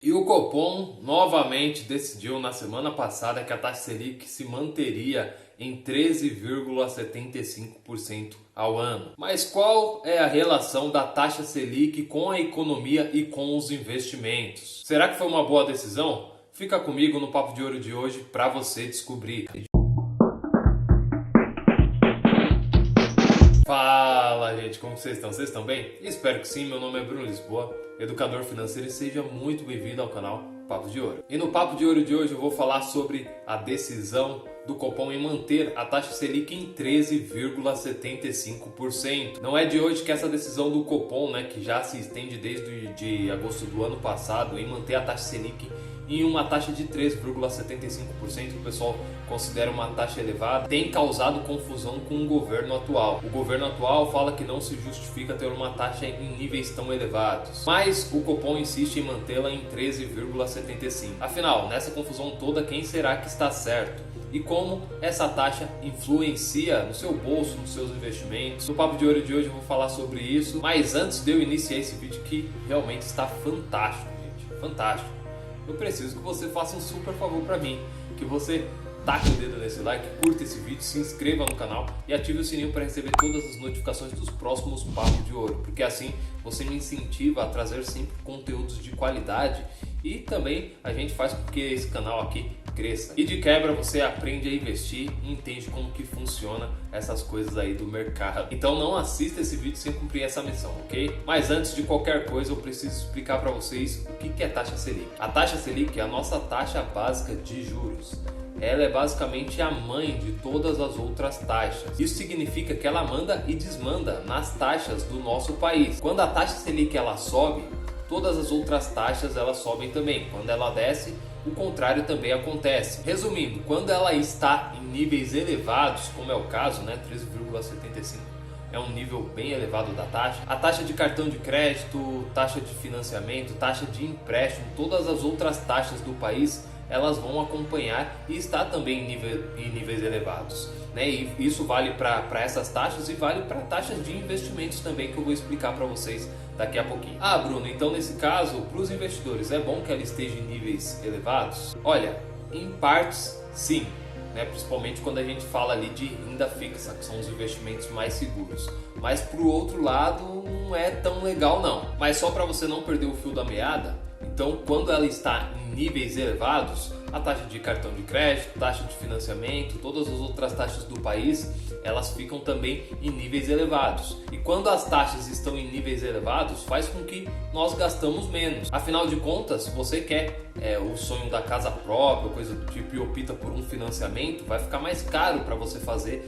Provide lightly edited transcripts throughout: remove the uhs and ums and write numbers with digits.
E o Copom novamente decidiu na semana passada que a taxa Selic se manteria em 13,75% ao ano. Mas qual é a relação da taxa Selic com a economia e com os investimentos? Será que foi uma boa decisão? Fica comigo no Papo de Ouro de hoje para você descobrir. Fala, gente, como vocês estão? Vocês estão bem? Espero que sim. Meu nome é Bruno Lisboa, educador financeiro, e seja muito bem-vindo ao canal Papo de Ouro. E no Papo de Ouro de hoje eu vou falar sobre a decisão do Copom em manter a taxa Selic em 13,75%. Não é de hoje que essa decisão do Copom, que já se estende desde de agosto do ano passado, em manter a taxa Selic em uma taxa de 3,75%, que o pessoal considera uma taxa elevada, tem causado confusão com o governo atual. O governo atual fala que não se justifica ter uma taxa em níveis tão elevados, mas o Copom insiste em mantê-la em 13,75%. Afinal, nessa confusão toda, quem será que está certo? E como essa taxa influencia no seu bolso, nos seus investimentos? No Papo de Ouro de hoje eu vou falar sobre isso, mas antes de eu iniciar esse vídeo, que realmente está fantástico, gente, fantástico, eu preciso que você faça um super favor para mim, que você taque o dedo nesse like, curta esse vídeo, se inscreva no canal e ative o sininho para receber todas as notificações dos próximos Papos de Ouro, porque assim você me incentiva a trazer sempre conteúdos de qualidade e também a gente faz com que esse canal aqui cresça. E de quebra você aprende a investir e entende como que funciona essas coisas aí do mercado. Então não assista esse vídeo sem cumprir essa missão, ok? Mas antes de qualquer coisa eu preciso explicar para vocês o que é taxa Selic. A taxa Selic é a nossa taxa básica de juros. Ela é basicamente a mãe de todas as outras taxas. Isso significa que ela manda e desmanda nas taxas do nosso país. Quando a taxa Selic ela sobe, todas as outras taxas elas sobem também. Quando ela desce, o contrário também acontece. Resumindo, quando ela está em níveis elevados, como é o caso, 13,75%, é um nível bem elevado da taxa. A taxa de cartão de crédito, taxa de financiamento, taxa de empréstimo, todas as outras taxas do país, elas vão acompanhar e está também em níveis elevados. E isso vale para essas taxas e vale para taxas de investimentos também, que eu vou explicar para vocês daqui a pouquinho. Ah, Bruno, então nesse caso, para os investidores, é bom que ela esteja em níveis elevados? Olha, em partes sim, principalmente quando a gente fala ali de renda fixa, que são os investimentos mais seguros. Mas para o outro lado não é tão legal não. Mas só para você não perder o fio da meada, então quando ela está em níveis elevados, a taxa de cartão de crédito, taxa de financiamento, todas as outras taxas do país, elas ficam também em níveis elevados. E quando as taxas estão em níveis elevados, faz com que nós gastamos menos. Afinal de contas, se você quer o sonho da casa própria, coisa do tipo, e opta por um financiamento, vai ficar mais caro para você fazer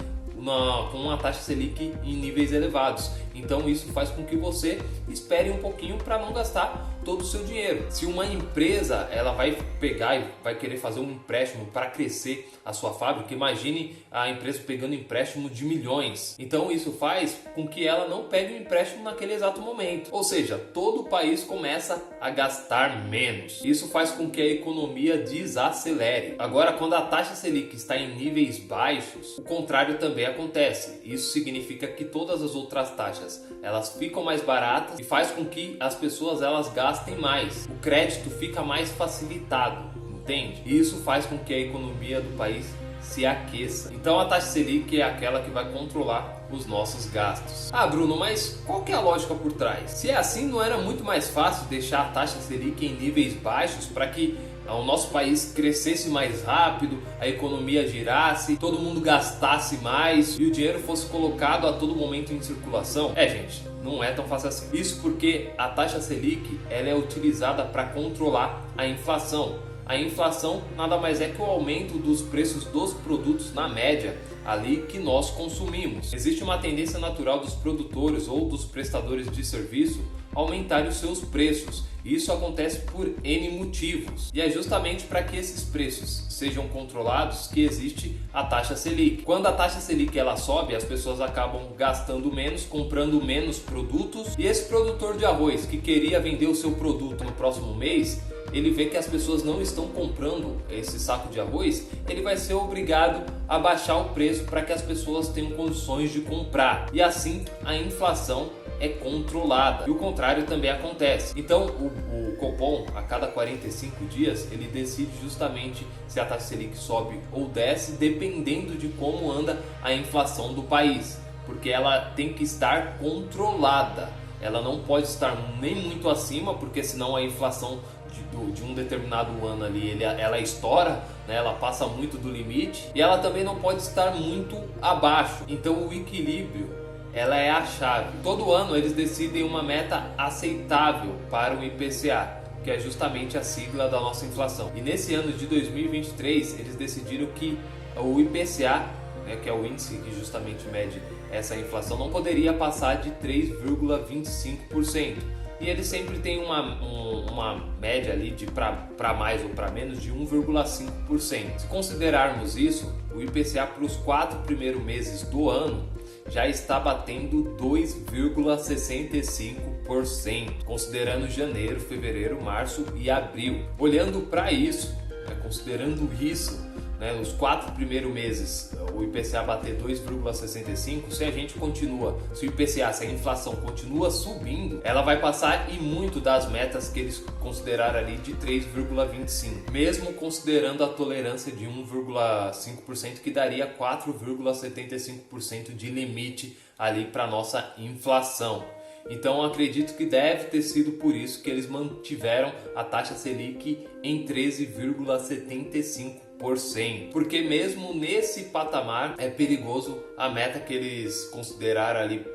com uma taxa Selic em níveis elevados. Então isso faz com que você espere um pouquinho para não gastar todo o seu dinheiro. Se uma empresa ela vai pegar e vai querer fazer um empréstimo para crescer a sua fábrica, imagine a empresa pegando empréstimo de milhões. Então isso faz com que ela não pegue o empréstimo naquele exato momento. Ou seja, todo o país começa a gastar menos. Isso faz com que a economia desacelere. Agora, quando a taxa Selic está em níveis baixos, o contrário também acontece. Isso significa que todas as outras taxas elas ficam mais baratas e faz com que as pessoas elas gastem mais. O crédito fica mais facilitado, entende? E isso faz com que a economia do país se aqueça. Então a taxa Selic é aquela que vai controlar os nossos gastos. Ah, Bruno, mas qual que é a lógica por trás? Se é assim, não era muito mais fácil deixar a taxa Selic em níveis baixos para que o nosso país crescesse mais rápido, a economia girasse, todo mundo gastasse mais e o dinheiro fosse colocado a todo momento em circulação? Gente, não é tão fácil assim. Isso porque a taxa Selic ela é utilizada para controlar a inflação. A inflação nada mais é que o aumento dos preços dos produtos na média ali que nós consumimos. Existe uma tendência natural dos produtores ou dos prestadores de serviço aumentarem os seus preços. Isso acontece por N motivos. E é justamente para que esses preços sejam controlados que existe a taxa Selic. Quando a taxa Selic ela sobe, as pessoas acabam gastando menos, comprando menos produtos. E esse produtor de arroz que queria vender o seu produto no próximo mês, ele vê que as pessoas não estão comprando esse saco de arroz, ele vai ser obrigado a baixar o preço para que as pessoas tenham condições de comprar. E assim a inflação é controlada. E o contrário também acontece. Então o Copom, a cada 45 dias, ele decide justamente se a taxa Selic sobe ou desce, dependendo de como anda a inflação do país. Porque ela tem que estar controlada. Ela não pode estar nem muito acima, porque senão a inflação de um determinado ano ali, ela estoura, né? Ela passa muito do limite, e ela também não pode estar muito abaixo. Então o equilíbrio, ela é a chave. Todo ano eles decidem uma meta aceitável para o IPCA, que é justamente a sigla da nossa inflação. E nesse ano de 2023 eles decidiram que o IPCA, né, que é o índice que justamente mede essa inflação, não poderia passar de 3,25%. E ele sempre tem uma média ali de para mais ou para menos de 1,5%. Se considerarmos isso, o IPCA para os 4 primeiros meses do ano já está batendo 2,65%, considerando janeiro, fevereiro, março e abril. Olhando para isso, né, considerando isso, né, os 4 primeiros meses o IPCA bater 2,65%, se a gente continua, se o IPCA, se a inflação continua subindo, ela vai passar e muito das metas que eles consideraram ali de 3,25%, mesmo considerando a tolerância de 1,5%, que daria 4,75% de limite ali para nossa inflação. Então acredito que deve ter sido por isso que eles mantiveram a taxa Selic em 13,75%. Porque mesmo nesse patamar é perigoso a meta que eles consideraram ali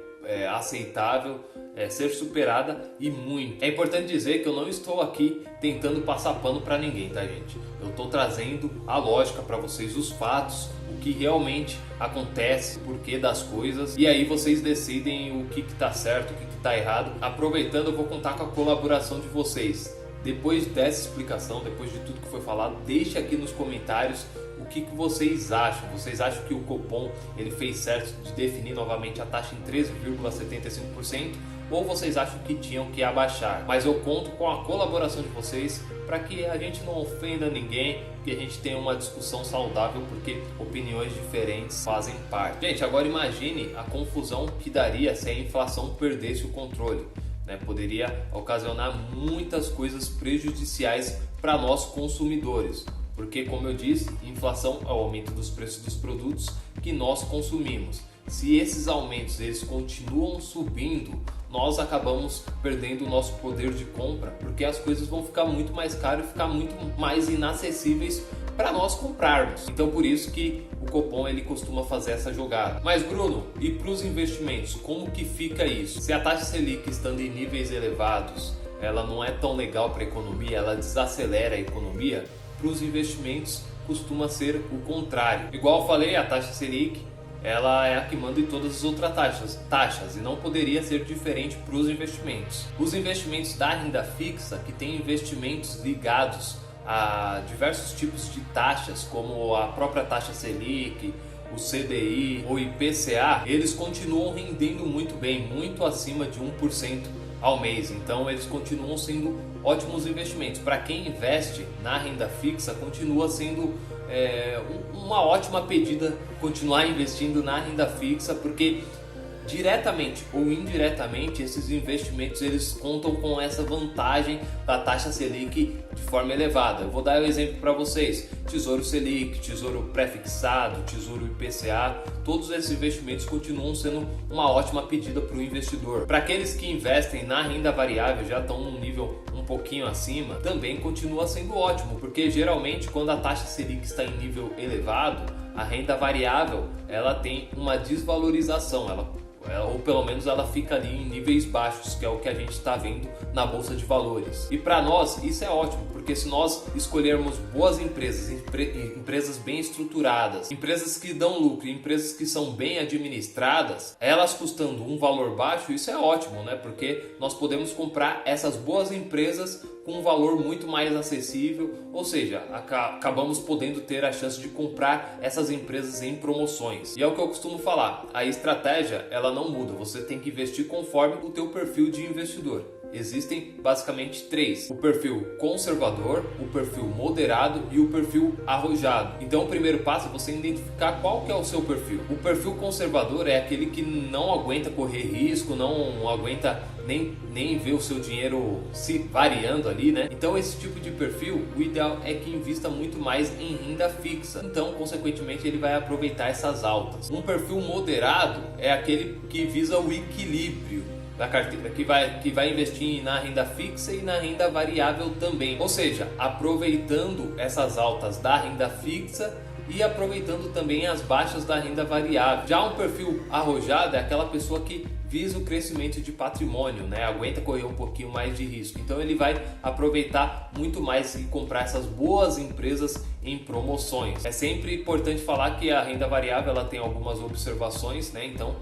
aceitável ser superada, e muito. É importante dizer que eu não estou aqui tentando passar pano para ninguém, tá, gente? Eu estou trazendo a lógica para vocês, os fatos, o que realmente acontece, o porquê das coisas, e aí vocês decidem o que está certo, o que está errado. Aproveitando, eu vou contar com a colaboração de vocês. Depois dessa explicação, depois de tudo que foi falado, deixe aqui nos comentários o que vocês acham. Vocês acham que o Copom ele fez certo de definir novamente a taxa em 13,75%, ou vocês acham que tinham que abaixar? Mas eu conto com a colaboração de vocês para que a gente não ofenda ninguém, que a gente tenha uma discussão saudável, porque opiniões diferentes fazem parte. Gente, agora imagine a confusão que daria se a inflação perdesse o controle. Poderia ocasionar muitas coisas prejudiciais para nós consumidores, porque, como eu disse, inflação é o aumento dos preços dos produtos que nós consumimos. Se esses aumentos eles continuam subindo, nós acabamos perdendo o nosso poder de compra, porque as coisas vão ficar muito mais caras e ficar muito mais inacessíveis para nós comprarmos. Então por isso que o Copom ele costuma fazer essa jogada. Mas Bruno, e para os investimentos, como que fica isso? Se a taxa Selic estando em níveis elevados, ela não é tão legal para a economia, ela desacelera a economia, para os investimentos costuma ser o contrário. Igual eu falei, a taxa Selic ela é a que manda em todas as outras taxas e não poderia ser diferente para os investimentos. Os investimentos da renda fixa, que tem investimentos ligados a diversos tipos de taxas, como a própria taxa Selic, o CDI, o IPCA, eles continuam rendendo muito bem, muito acima de 1% ao mês. Então eles continuam sendo ótimos investimentos. Para quem investe na renda fixa, continua sendo uma ótima pedida continuar investindo na renda fixa, porque diretamente ou indiretamente esses investimentos eles contam com essa vantagem da taxa Selic de forma elevada. Eu vou dar um exemplo para vocês: Tesouro Selic, Tesouro Pré-fixado, Tesouro IPCA, todos esses investimentos continuam sendo uma ótima pedida para o investidor. Para aqueles que investem na renda variável, já estão num nível um pouquinho acima, também continua sendo ótimo, porque geralmente quando a taxa Selic está em nível elevado, a renda variável ela tem uma desvalorização, ou pelo menos ela fica ali em níveis baixos, que é o que a gente está vendo na Bolsa de Valores. E para nós isso é ótimo, porque se nós escolhermos boas empresas, empresas bem estruturadas, empresas que dão lucro, empresas que são bem administradas, elas custando um valor baixo, isso é ótimo, né? Porque nós podemos comprar essas boas empresas com um valor muito mais acessível, ou seja, acabamos podendo ter a chance de comprar essas empresas em promoções. E é o que eu costumo falar, a estratégia ela não muda, você tem que investir conforme o teu perfil de investidor. existem basicamente três: o perfil conservador, o perfil moderado e o perfil arrojado. Então o primeiro passo é você identificar qual que é o seu perfil. O perfil conservador é aquele que não aguenta correr risco, não aguenta nem ver o seu dinheiro se variando ali, né? Então esse tipo de perfil, o ideal é que invista muito mais em renda fixa. Então, consequentemente, ele vai aproveitar essas altas. Um perfil moderado é aquele que visa o equilíbrio da carteira, que vai investir na renda fixa e na renda variável também. Ou seja, aproveitando essas altas da renda fixa e aproveitando também as baixas da renda variável. Já um perfil arrojado é aquela pessoa que visa o crescimento de patrimônio, né? Aguenta correr um pouquinho mais de risco. Então ele vai aproveitar muito mais e comprar essas boas empresas em promoções. É sempre importante falar que a renda variável ela tem algumas observações, né? Então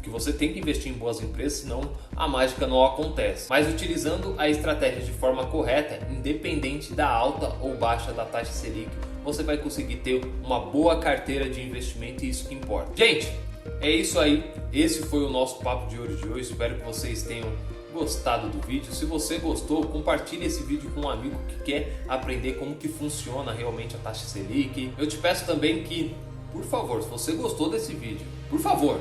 que você tem que investir em boas empresas, senão a mágica não acontece. Mas utilizando a estratégia de forma correta, independente da alta ou baixa da taxa Selic, você vai conseguir ter uma boa carteira de investimento e isso que importa. Gente, é isso aí. Esse foi o nosso Papo de Ouro de hoje. Espero que vocês tenham gostado do vídeo. Se você gostou, compartilhe esse vídeo com um amigo que quer aprender como que funciona realmente a taxa Selic. Eu te peço também que, por favor, se você gostou desse vídeo, por favor,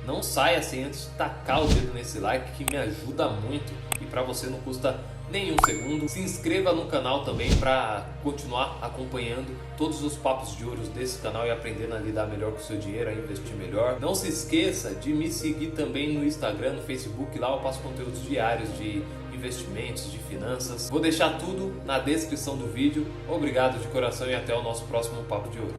não saia sem antes tacar o dedo nesse like, que me ajuda muito e para você não custa nenhum segundo. Se inscreva no canal também para continuar acompanhando todos os papos de ouro desse canal e aprendendo a lidar melhor com o seu dinheiro, a investir melhor. Não se esqueça de me seguir também no Instagram, no Facebook. Lá eu passo conteúdos diários de investimentos, de finanças. Vou deixar tudo na descrição do vídeo. Obrigado de coração e até o nosso próximo Papo de Ouro.